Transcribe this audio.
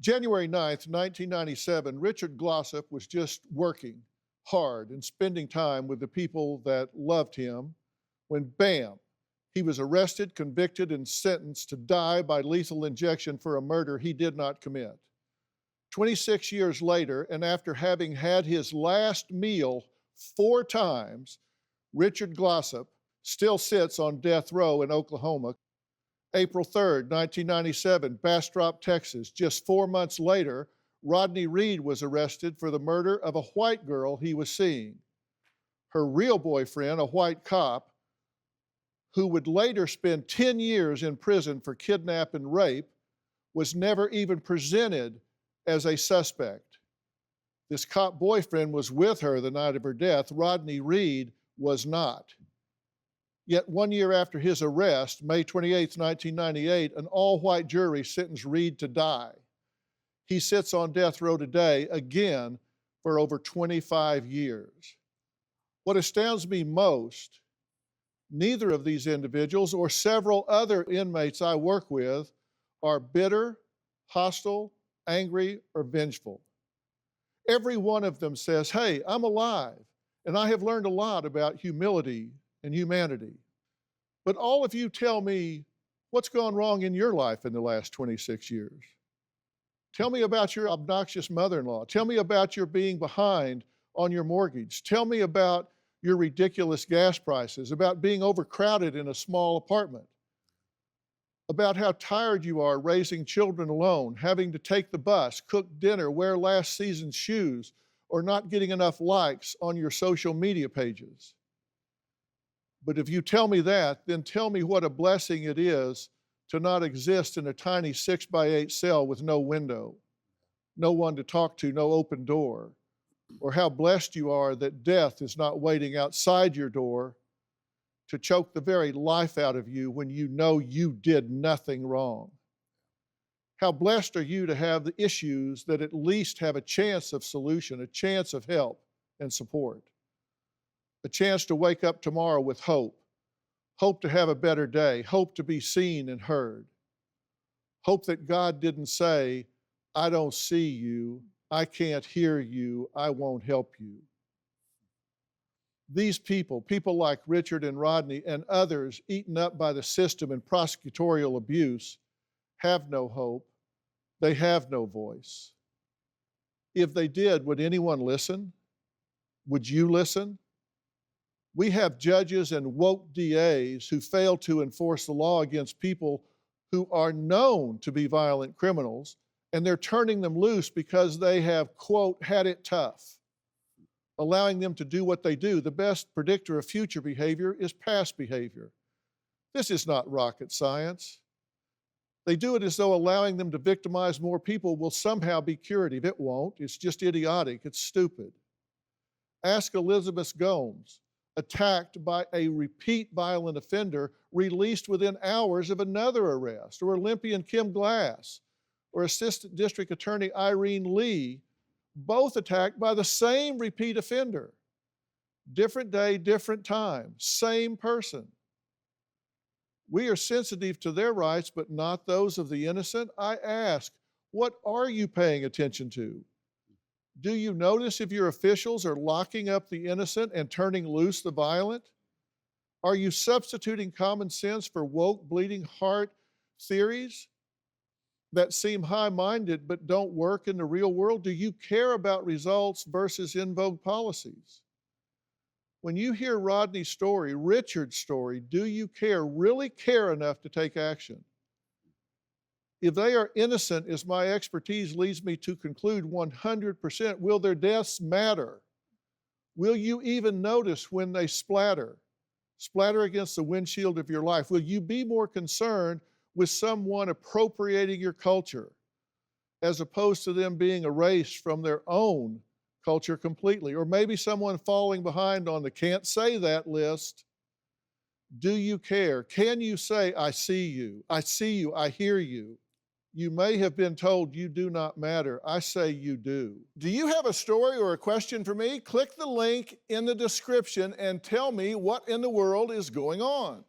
January 9th, 1997, Richard Glossop was just working hard and spending time with the people that loved him when, bam, he was arrested, convicted, and sentenced to die by lethal injection for a murder he did not commit. 26 years later, and after having had his last meal 4 times, Richard Glossop still sits on death row in Oklahoma. April 3rd, 1997, Bastrop, Texas. Just 4 months later, Rodney Reed was arrested for the murder of a white girl he was seeing. Her real boyfriend, a white cop, who would later spend 10 years in prison for kidnap and rape, was never even presented as a suspect. This cop boyfriend was with her the night of her death. Rodney Reed was not. Yet 1 year after his arrest, May 28, 1998, an all-white jury sentenced Reed to die. He sits on death row today, again, for over 25 years. What astounds me most, neither of these individuals or several other inmates I work with are bitter, hostile, angry, or vengeful. Every one of them says, hey, I'm alive, and I have learned a lot about humility and humanity. But all of you tell me what's gone wrong in your life in the last 26 years. Tell me about your obnoxious mother-in-law. Tell me about your being behind on your mortgage. Tell me about your ridiculous gas prices, about being overcrowded in a small apartment, about how tired you are raising children alone, having to take the bus, cook dinner, wear last season's shoes, or not getting enough likes on your social media pages. But if you tell me that, then tell me what a blessing it is to not exist in a tiny 6x8 cell with no window, no one to talk to, no open door, or how blessed you are that death is not waiting outside your door to choke the very life out of you when you know you did nothing wrong. How blessed are you to have the issues that at least have a chance of solution, a chance of help and support, a chance to wake up tomorrow with hope, hope to have a better day, hope to be seen and heard, hope that God didn't say, I don't see you, I can't hear you, I won't help you. These people like Richard and Rodney and others eaten up by the system and prosecutorial abuse, have no hope. They have no voice. If they did, would anyone listen? Would you listen? We have judges and woke DAs who fail to enforce the law against people who are known to be violent criminals, and they're turning them loose because they have, quote, had it tough, allowing them to do what they do. The best predictor of future behavior is past behavior. This is not rocket science. They do it as though allowing them to victimize more people will somehow be curative. It won't. It's just idiotic. It's stupid. Ask Elizabeth Gomes, attacked by a repeat violent offender, released within hours of another arrest, or Olympian Kim Glass, or Assistant District Attorney Irene Lee, both attacked by the same repeat offender. Different day, different time, same person. We are sensitive to their rights, but not those of the innocent. I ask, what are you paying attention to? Do you notice if your officials are locking up the innocent and turning loose the violent? Are you substituting common sense for woke, bleeding heart theories that seem high-minded but don't work in the real world? Do you care about results versus in vogue policies? When you hear Rodney's story, Richard's story, do you care, really care enough to take action? If they are innocent, as my expertise leads me to conclude 100%, will their deaths matter? Will you even notice when they splatter against the windshield of your life? Will you be more concerned with someone appropriating your culture as opposed to them being erased from their own culture completely? Or maybe someone falling behind on the can't say that list. Do you care? Can you say, I see you, I hear you? You may have been told you do not matter. I say you do. Do you have a story or a question for me? Click the link in the description and tell me what in the world is going on.